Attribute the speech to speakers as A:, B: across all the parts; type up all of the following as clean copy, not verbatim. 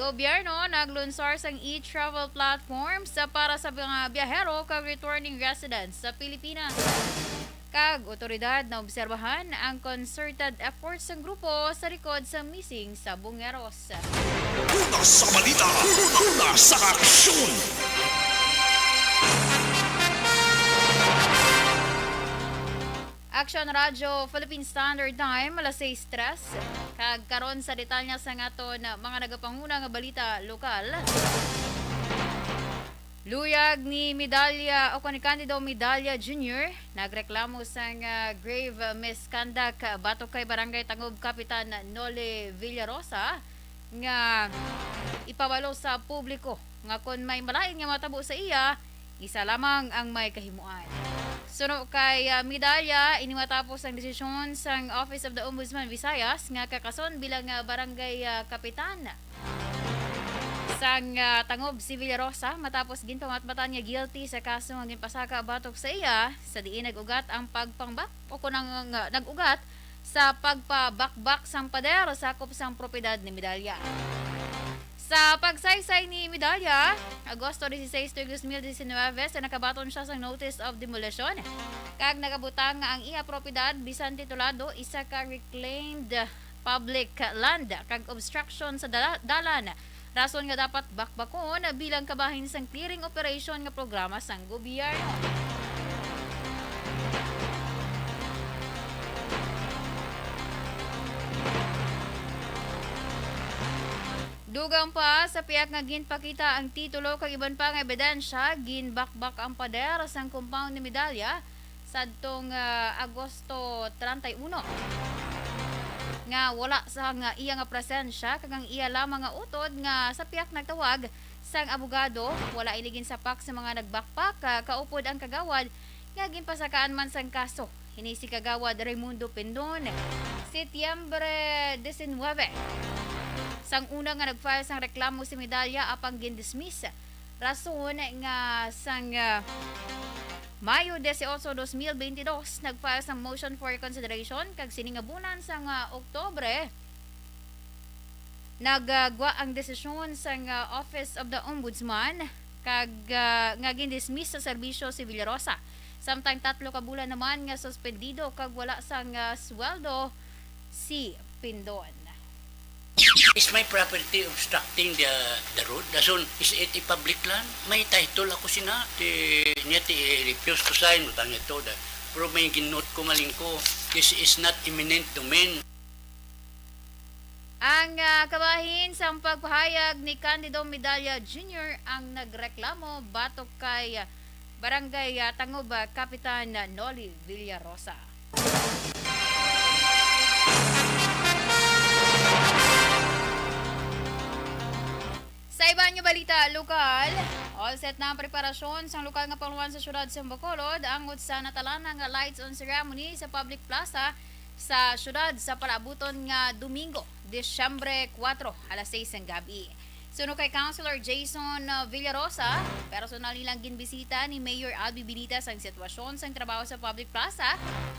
A: Gobyerno naglunsor sang e-travel platform sa para sa mga biyahero kag returning residents sa Pilipinas. Kag otoridad na obserbahan ang concerted efforts ng grupo sa likod sa missing sa Bungeros.
B: Una sa balita, una sa aksyon.
A: Action Radio Philippine Standard Time alas 6:03 kag karon sa detalya sa ngaton mga nagapanguna nga balita lokal. Luyag ni Medalya o ni Candido Medalya Jr. nagreklamo sang grave misconduct batok kay Barangay Tangob Kapitan Noli Villarosa nga ipawalo sa publiko nga kon may malain nga matabo sa iya, isa lamang ang may kahimuan. Suno kay Medalya, inimatapos ang desisyon sang Office of the Ombudsman Visayas nga kakason bilang barangay kapitan sang Tangob si Villarosa matapos ginpamatmatan niya guilty sa kaso ng ginpasaka batok sa iya sa diin nag-ugat ang pagpangbak o kunang nag-ugat sa pagpabakbak sang pader sakop sang propiedad ni Medalya. Sa pagsaysay ni Medalya, Agosto 16, 2019, sa nakabaton siya sa notice of demolition. Kag nakabutang nga ang iya propiedad bisan titulado isa ka reclaimed public land kag obstruction sa dalan. Rason nga dapat bakbakon bilang kabahin sang clearing operation nga programa sang gobyerno. Dugang pa sa piyak nga ginpakita ang titulo kag iban pa nga ebidensya, ginbakbak ang pader sang compound ni Medalya sadtong Agosto 31. Nga wala sa nga iya nga presensya kag ang iya lamang nga utod nga sa piyak nagtawag sang abogado, wala iligin sapak sa mga nagbakpak, kaupod ang kagawad nga ginpasakaan man sang kaso. Hini si kagawad Raimundo Pendon, Setyembre 19. Sang una nga nag-file sang reklamo si Medalya apang gindismiss. Rason nga sang Mayo 18, 2022 nag-file sang motion for reconsideration kag siningabunan sang Oktobre nagagwa ang desisyon sang Office of the Ombudsman kag nga gindismiss sa serbisyo si Villarosa. Samtang 3 ka bulan naman nga suspendido kag wala sang sweldo si Pendon.
C: Is my property obstructing the road? Dason, is it a public land? May title ako sina. Niya refuse to sign. Utang ito. Pero may ginnote ko maling ko. This is not eminent domain.
A: Ang kabahin sa pagpahayag ni Candido Medalya Jr. ang nagreklamo batok kay Barangay Tangob Kapitan Noli Villarosa. Sa iba nyo balita lokal, all set na ang preparasyon sa lokal nga panguluan sa syudad sa Bacolod angod sa natalana nga lights on ceremony sa public plaza sa syudad sa palabuton nga Domingo, Disyembre 4, alas 6 ng gabi. Suno kay Councilor Jason Villarosa, personal nilang ginbisita ni Mayor Albi Benitez ang sitwasyon sa trabaho sa public plaza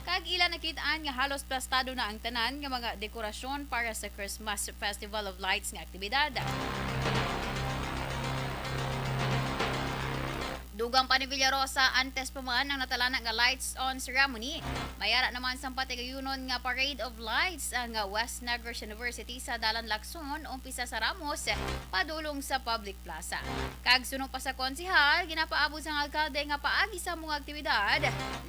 A: kag ilan nakitaan nga halos plastado na ang tanan nga mga dekorasyon para sa Christmas Festival of Lights nga aktibidad. Dugang pa ni Villarosa, antes pa man ang natalana nga lights on ceremony. Mayara naman sa patigayunon nga parade of lights ang West Negros University sa Dalan Lacson, umpisa sa Ramos, padulong sa public plaza. Kag sunod pa sa konsihal, ginapaabot sa alkalde nga paagi sa mga aktibidad.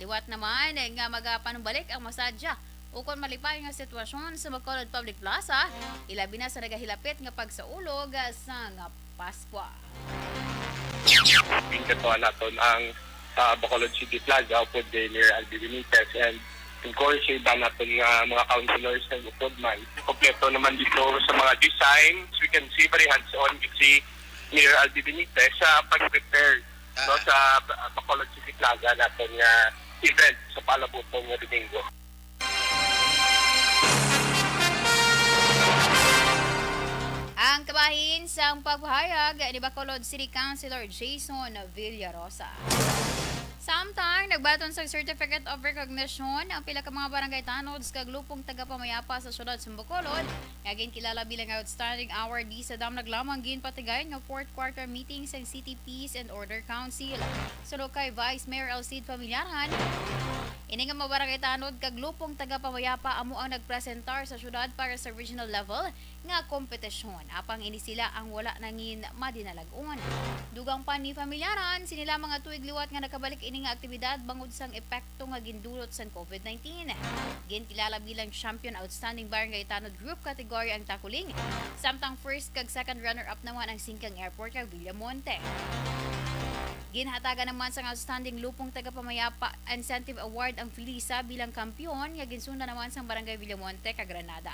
A: Liwat naman nga magapanumbalik ang masadya. Ukon malipay nga sitwasyon sa Bacolod Public Plaza, ilabi na sa nagahilapit nga pagsaulog sa nga Paskwa.
D: Pinkatuan natin ang Bacolod City Plaza upod near Albi Benitez, and of course iba natin nga mga councilors ng upod man. Kompleto naman dito sa mga designs, we can see very hands-on si near Albi Benitez sa pag-prepare no, sa Bacolod City Plaza natin nga event sa palabutong nga Domingo.
A: Ang kabahin sa pagpahayag ni Bacolod City Councilor Jason Villarosa. Samtang nagbaton sa Certificate of Recognition ang pila ka mga barangay tanods kag lupong tagapamayapa sa syudad sa Bacolod nga ginkilala bilang outstanding awardee sa damnag lamang ginpatigay nga fourth quarter meeting sa City Peace and Order Council. Sunod kay Vice Mayor Alcide Familiaran, ini nga mga barangay tanod kag lupong tagapamayapa amo ang nagpresentar sa syudad para sa regional level nga kompetisyon. Apang ini sila ang wala nangin madinalagon. Dugang pa ni Familiaran, sinila mga tuig liwat nga nakabalik ini nga aktibidad bangod sang epekto nga gindulot sa COVID-19. Ginkilala bilang Champion Outstanding Barangay Tanod Group category ang Takuling, samtang first kag second runner-up naman ang Singkang Airport kag Villamonte. Ginhatagan naman sa Outstanding Lupong Tagapamayapa Incentive Award ang Filisa bilang kampiyon nga ginsunda naman sa Barangay Villamonte, Granada.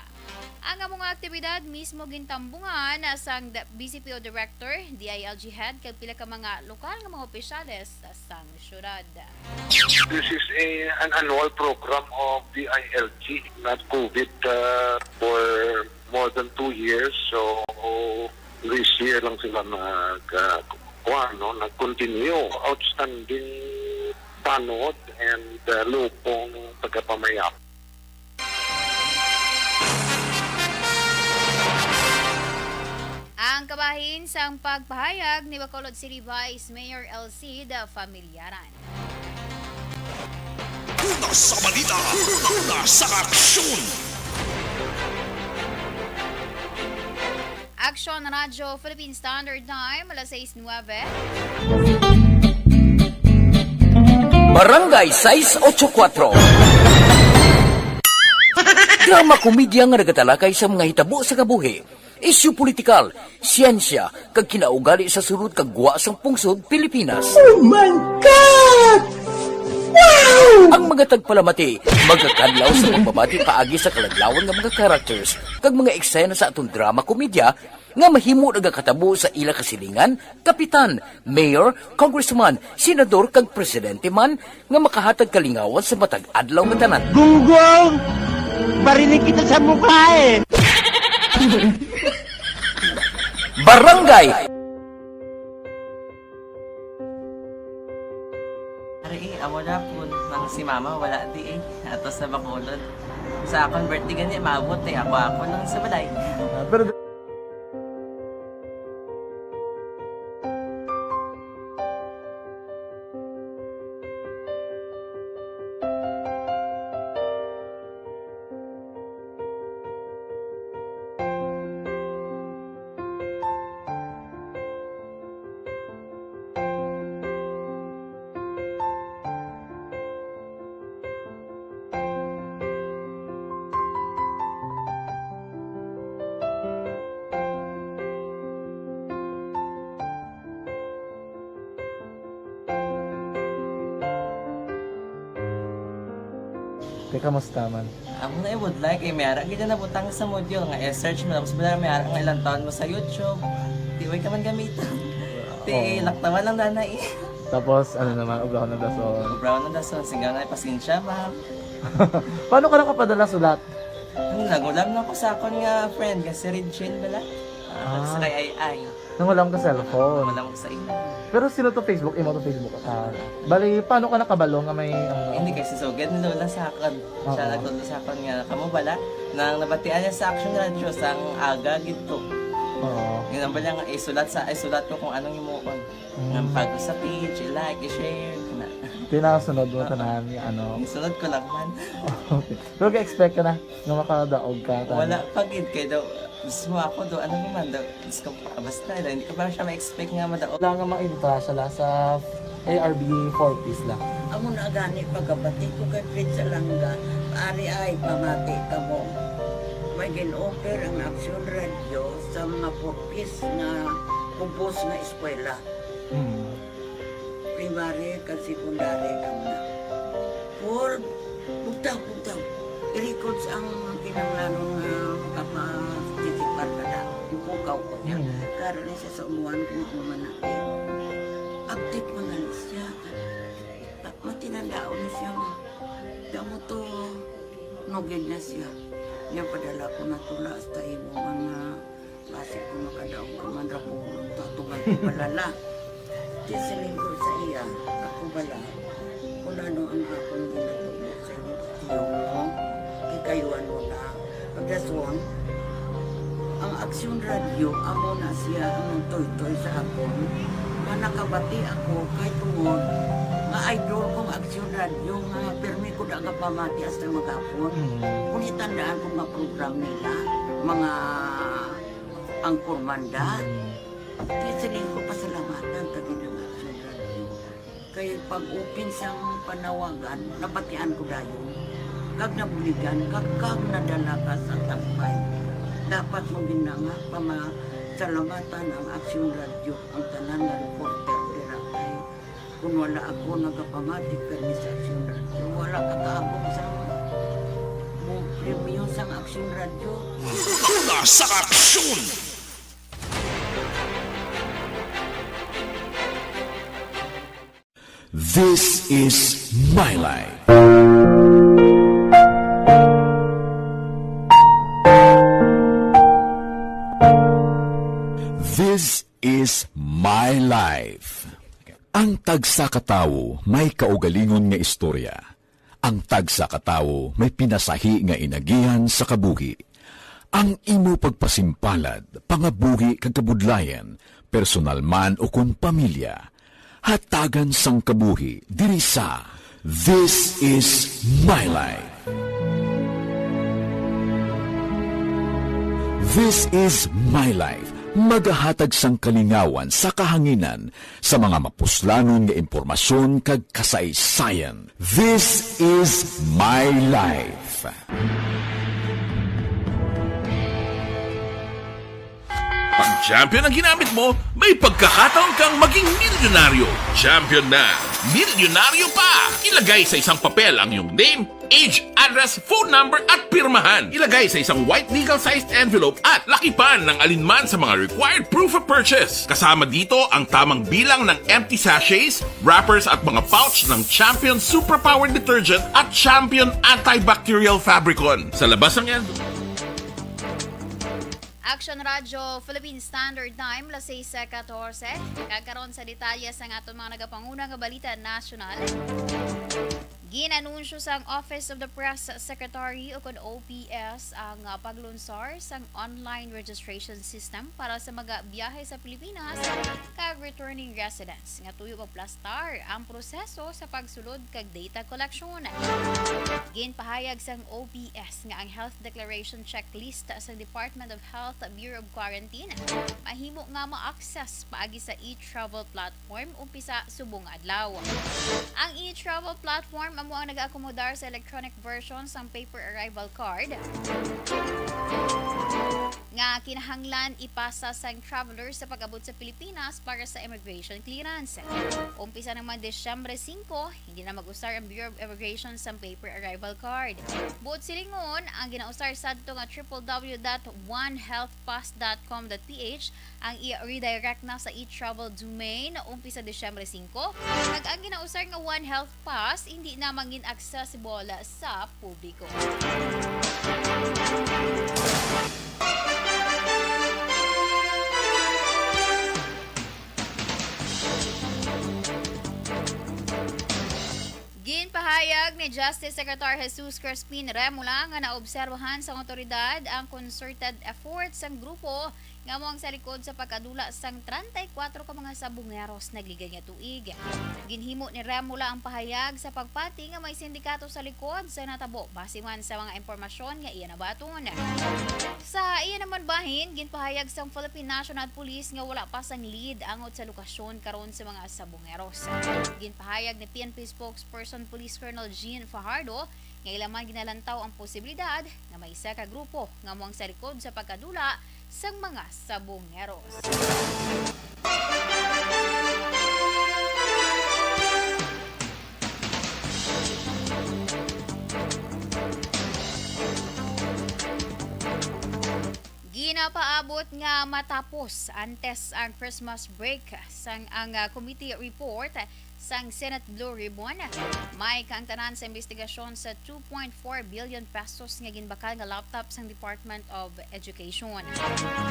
A: Ang among aktibidad mismo gintambungan sang BCPO Director, DILG Head kag pila ka mga lokal nga mga opisyales sa sang syudad.
E: This is an annual program of DILG, not COVID, for more than 2 years. So this year lang sila nag-continue. Outstanding tanod and lupong tagapamayap.
A: Ang kabahin sang pagpahayag ni Bacolod City Vice Mayor Alcide Familiaran.
B: Una sa balita, una sa aksyon.
A: Action Radio Philippine Standard Time, alas 6:09.
F: Barangay 684. Drama komedya nga nagatalakay sa mga hitabo sa kabuhi, isyu politikal, siyensya, kag kinaugali sa sulod kag guwa sang pungsod Pilipinas. Oh my God! Wow! Ang mga tagpalamati, magkakadlaw sa pagbabati paagi sa kaladlawan nga mga characters kag mga eksena sa atong drama komedya nga mahimo nagakatabo sa ila kasilingan, kapitan, mayor, congressman, senador kag presidente man nga makahatag kalingawan sa matag adlaw nga tanan.
G: Gunggong! Barinig kita sa mukha eh!
F: Barangay
H: Amo na po nang si mama wala di eh. Ato sa Bacolod. Sa akong birthday gani maabot eh. Ako lang sa balay.
G: Pero kamusta man?
H: Amo na would like eh mayara gid na butang sa module nga search mo tapos bala mayara nga ilang taon mo sa YouTube. Di way ka man gamiton. Ti laktawan lang nanay.
G: Tapos ano naman, ublaw ng dason.
H: Brown na dason singa nga pasensya ma'am.
G: Paano ka nakapadala sulat?
H: Nagulam na ko sa akon nga friend kasi Regine bala. Sa kay ay.
G: Nang walang ka cellphone.
H: Wala mo sa ina.
G: Pero sino to Facebook? Imo to Facebook. Bali, paano ka nakabalo nga may...
H: Hindi kasi sugad ni Lola sa akin. Siya nagtulong sa akin nga kamo bala nang nabatian niya sa Action Radio sang aga gito.
G: Oo.
H: Yun ang bala nga isulat ko kung anong imuon. Ng pag sa page, i-like, i-share.
G: Tinasunod mo tanan ano.
H: Sunod ko lang man.
G: Okay. Pero ka-expect ka na na makadaog ka.
H: Wala pagid kay daw. Gusto mo ako daw, ano naman daw. Gusto ko basta hindi ko ba siya ma-expect nga madaog.
G: Wala nga ma-invita siya sa ARB 4 piece lang.
I: Amo na gani pagkabati ko kay Prince Alanga, ari ay pamati ka mo. May gin-offer ang Action Radio sa mga purpose nga kumpos nga eskwela. Primary kag secondary ka na. For bugtaw. I-record ang kinanglanong kapatitipar ka na. Ipukaw ko niya. Karoon niya siya sa umuwan kung umanaki. Active mga siya. Matinandao na siya. Damo to, nogin na siya. Niya padala ko na tula hasta imo mga klase ko makadaong kamandra po. Tatugan ko balala. Di sa linggo sa iya. Ako bala. ko na no ang akong ginatulog sa iyo mo. Ikayuan mo na. Pagdason, ang Aksyon Radio, amo na siya ang toy-toy sa akon. Nga nakabati ako kay tungod. Nga idol kong Aksyon Radio, nga permi ko na nga pamati as na magapon. Kung itandaan ko nga program nila, mga angkormanda. Tiyasaling ko pasalamatan tagi ng Aksyon Radio. Kaya pag-upin siyang panawagan, nabatian ko dayon. Kag nabuligan, kag nadala ka sa tampay. Dapat mo ginanga pamasalamatan ang Aksyon Radio, ang tanan na reporter dirakay. Kung wala ako nagapamati kami sa Aksyon Radio, wala kakaabot sa premium sa Aksyon Radio.
B: Hula sa aksyon! This is my life. This is my life. Ang tagsakatawo may kaugalingon nga istorya. Ang tagsakatawo may pinasahi nga inagihan sa kabuhi. Ang imo pagpasimpalad, pangabuhi kag kabudlayan, personal man o kun pamilya, hatagan sang kabuhi diri sa This is my life. This is my life. Magahatag sang kalingawan sa kahanginan sa mga mapuslanon nga impormasyon kag kasaysayan. This is my life.
J: Pag champion ang ginamit mo, may pagkakataon kang maging milyonaryo. Champion na, milyonaryo pa! Ilagay sa isang papel ang iyong name, age, address, phone number at pirmahan. Ilagay sa isang white legal-sized envelope at lakipan ng alinman sa mga required proof of purchase. Kasama dito ang tamang bilang ng empty sachets, wrappers at mga pouch ng Champion Superpower Detergent at Champion Antibacterial Fabricon. Sa labas ng yan,
A: Action Radio Philippine Standard Time, las 6:14. Kagkaroon sa detalye sa aton mga nagapanguna nga balita nasyonal. Ginanunsyo sa Office of the Press Secretary o kon OPS ang paglunsar sa online registration system para sa mga biyahe sa Pilipinas kag returning residents nga tuyo magplastar ang proseso sa pagsulod kag data collection. Ginpahayag sang OPS nga ang health declaration checklist sa Department of Health Bureau of Quarantine mahimo nga ma-access paagi sa e-travel platform umpisa subong adlaw. Ang e-travel platform amo ang nag-akomodar sa electronic version sang paper arrival card nga kinahanglan ipasa sang traveler sa pag-abot sa Pilipinas para sa immigration clearance. Umpisa naman Desyembre 5, hindi na mag-usar ang Bureau of Immigration sang paper arrival card. Buot silingon, ang ginausar sadto nga www.onehealthpass.com.ph ang i-redirect na sa e-travel domain umpisa Desyembre 5. Kag ang ginausar nga One Health Pass hindi na mangin accessible sa publiko. Ginpahayag ni Justice Secretary Jesus Crispin Remulla nga naobserbahan sa otoridad ang concerted efforts sang grupo nga moang sa likod sa pagkadula sang 34 ka mga sabungeros nagligay nga tuig. Ginhimo ni Remulla ang pahayag sa pagpati nga may sindikato sa likod sa natabo base man sa mga impormasyon nga iya nabaton. Sa iya naman bahin, ginpahayag sang Philippine National Police nga wala pa sang lead angot sa lokasyon karon sa mga sabungeros. Ginpahayag ni PNP spokesperson Police Colonel Jean Fajardo nga ilaman ginalantaw ang posibilidad nga may isa ka grupo nga moang sa likod sa pagkadula sang mga sabungeros. Ginapaabot nga matapos antes ang Christmas break sang ang committee report sang Senate Blue Ribbon. May kaangtanan sa investigasyon sa 2.4 billion pesos nga ginbakal nga laptop sang Department of Education.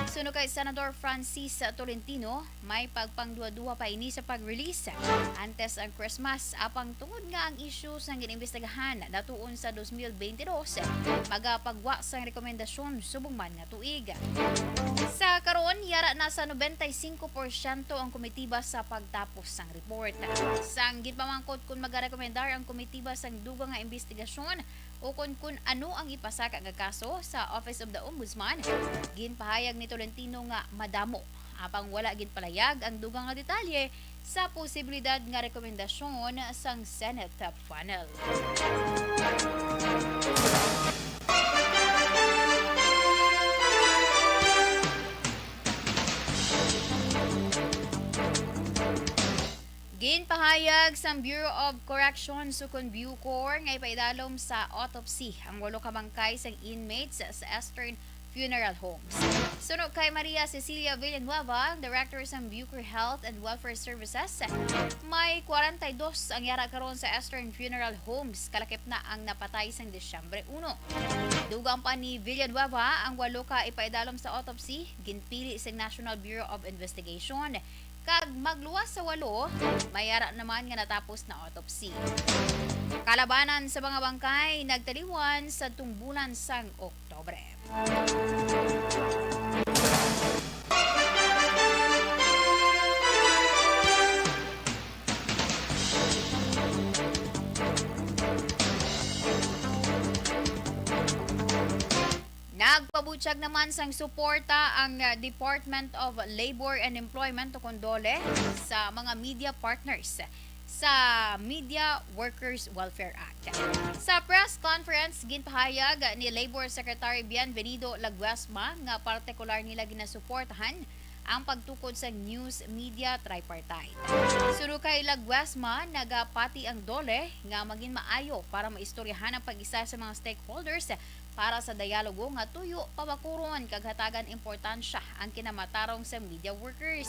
A: Suno kay Senador Francis Tolentino, may pagpangduha-duha pa ini sa pag-release antes ang Christmas apang tungod nga ang issue sang ginimbestigahan datuon sa 2022 magapagwa sang rekomendasyon subong man nga tuig. Sa karon yara na sa 95% ang komitiba sa pagtapos sang report. Sang ginpamangkot kung magarekomendar ang komitiba sang dugang nga investigasyon o kung ano ang ipasaka nga kaso sa Office of the Ombudsman, ginpahayag ni Tolentino nga madamo apang wala ginpalayag ang dugang nga detalye sa posibilidad nga rekomendasyon sang Senate panel. Ginpahayag sa Bureau of Corrections sukon Bucor nga ipaidalom sa autopsy ang 8 ka bangkay sang inmates sa Eastern Funeral Homes. Suno kay Maria Cecilia Villanueva, Director sa Bucor Health and Welfare Services, may 42 ang yara karon sa Eastern Funeral Homes, kalakip na ang napatay sang Disyembre 1. Dugang pa ni Villanueva ang 8 ka ipaidalom sa autopsy, ginpili sa National Bureau of Investigation. Kag magluwas sa 8, mayara naman nga natapos na autopsy. Kalabanan sa mga bangkay nagtaliwan sa tungbulan sang Oktobre. Nagpabutyag naman sang suporta ang Department of Labor and Employment o Condole sa mga media partners sa Media Workers Welfare Act. Sa press conference, ginpahayag ni Labor Secretary Bienvenido Laguesma nga partikular nila ginasuportahan ang pagtukod sa news media tripartite. Suro kay Laguesma, nagapati ang dole nga maging maayo para maistoryahan ang pag-isa sa mga stakeholders para sa dialogo nga tuyo pabakuron kag hatagan importansya ang kinamatarong sa media workers.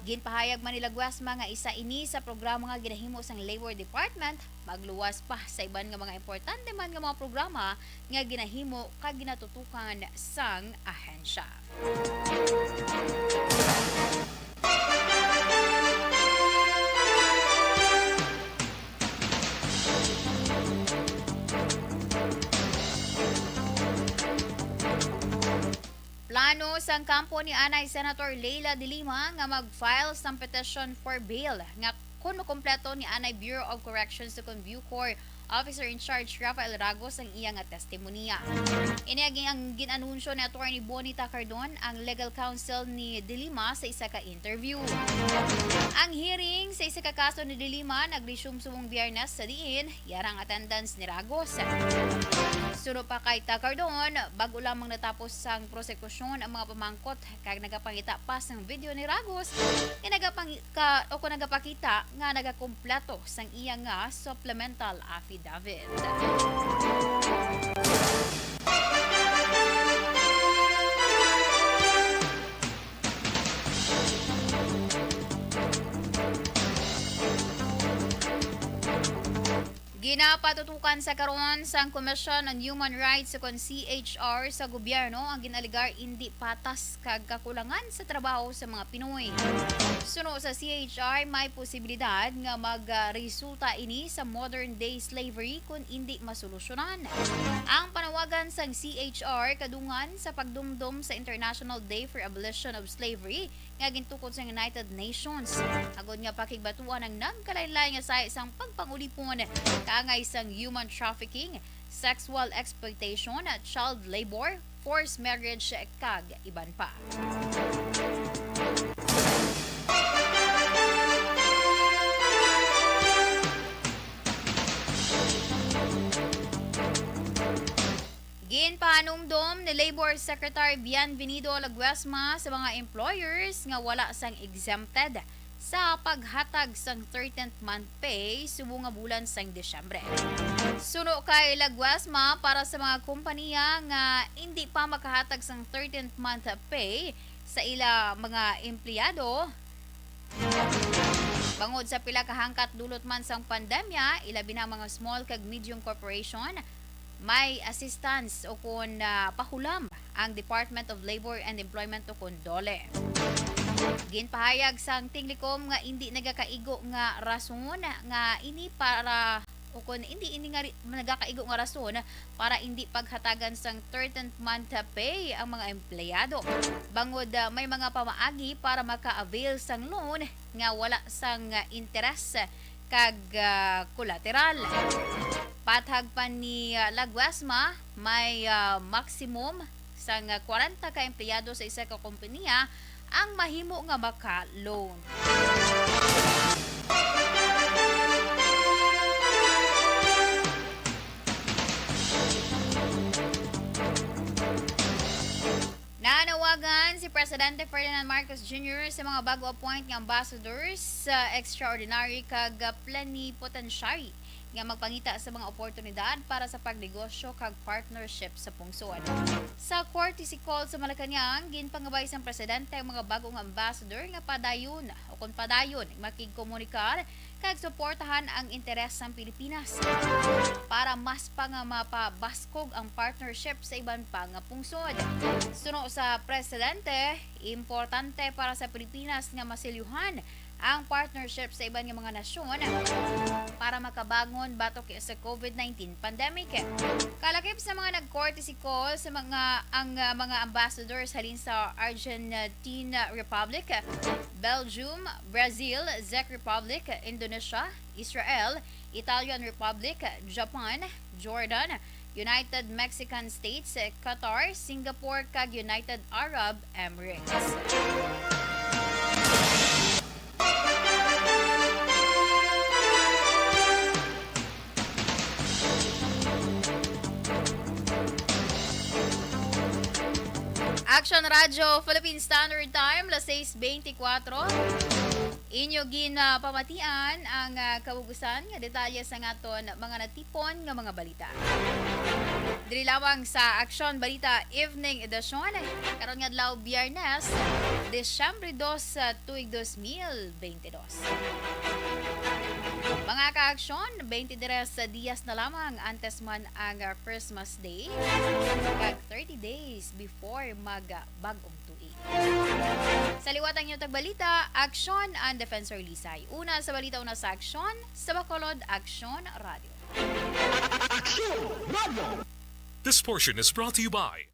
A: Ginpahayag man ni Laguesma nga isa ini sa programa nga ginahimo sang Labor Department, magluwas pa sa iban nga mga importante man nga mga programa nga ginahimo kag ginatutukan sang ahensya. Plano sang kampo ni Anay Senator Leila de Lima nga mag-file sang petition for bail nga kuno kompleto ni Anay Bureau of Corrections sa Bucor Officer in Charge Rafael Ragos ang iyang testimonya. Iniaging ang ginanunsyo ni Attorney Bonita Cardon, ang legal counsel ni De Lima sa isa ka interview. Ang hearing sa isa ka kaso ni De Lima nag-resume sumong Biyernes sa diin, yarang attendance ni Ragos. Suno pa kay Cardon, bago lamang natapos sang prosekusyon ang mga pamangkot kag nagapangita pa sang video ni Ragos kung nagapakita nga nagakompleto sang iya nga supplemental affidavit. Ginapatutukan sa karon sang Commission on Human Rights sa CHR sa gobyerno ang ginaligar hindi patas kag kakulangan sa trabaho sa mga Pinoy. Suno sa CHR, may posibilidad nga magresulta ini sa modern day slavery kung hindi masolusyonan. Ang panawagan sang CHR kadungan sa pagdumdum sa International Day for Abolition of Slavery nga gintukod sa United Nations. Agod nga pakigbatuan ang nagkalain-lain nga sa isang pagpangulipon kaangay sang human trafficking, sexual exploitation, child labor, forced marriage kag iban pa. Ginpahanumdom ni Labor Secretary Bienvenido Laguesma sa mga employers nga wala sang exempted sa paghatag sang 13th month pay subong nga bulan sang Disyembre. Suno kay Laguesma, para sa mga kompanya nga hindi pa makahatag sang 13th month pay sa ila mga empleyado, Bangod sa pila ka hangkat dulot man sang pandemya, ilabi na mga small kag medium corporation, may assistance o kun pahulam ang Department of Labor and Employment o kun DOLE. Ginpahayag sang tinglikom nga hindi nagakaigo nga rason nga ini para o kung hindi nga nagakaigo nga rason para hindi paghatagan sang 13th month pay ang mga empleyado. Bangod may mga pamaagi para maka-avail sang loan nga wala sang interes kag collateral. Pathag pa ni Laguasma, may maximum sang 40 ka empleyado sa isa ka kompanya ang mahimo nga maka-loan. Nanawagan si Presidente Ferdinand Marcos Jr. sa mga bago appoint ng ambassadors sa extraordinary kag plenipotentiary nga magpangita sa mga oportunidad para sa pagnegosyo kag partnership sa pungsod. Sa courtesy call sa Malacañang, ginpangabay sang presidente ang mga bagong ambassador nga padayon o kung padayon makigkomunikar kag suportahan ang interes ng Pilipinas para mas pa nga mapabaskog ang partnership sa iban pa nga pungsod. Suno sa presidente, importante para sa Pilipinas nga masilyuhan ang partnership sa iban nga mga nasyon para makabangon batok sa COVID-19 pandemic. Kalakip sa mga nag-courtesy call sa mga ambassadors halin sa Argentine Republic, Belgium, Brazil, Czech Republic, Indonesia, Israel, Italian Republic, Japan, Jordan, United Mexican States, Qatar, Singapore kag United Arab Emirates. Action Radio Philippine Standard Time, las 6:24. Inyo pamatian ang kabugusan nga detalye sa ngaton mga natipon nga mga balita. Diri lamang sa Action Balita Evening Edition karon nga adlaw Biyernes, Disyembre 2, tuig 2022. Mga ka-aksyon, 23 dias na lamang antes man ang Christmas Day kag 30 days before mag-bagong tuig. Sa liwatang inyong tagbalita, Aksyon and Defensor Lisay. Una sa balita, una sa Aksyon, sa Bacolod, Aksyon Radio.
K: This portion is brought to you by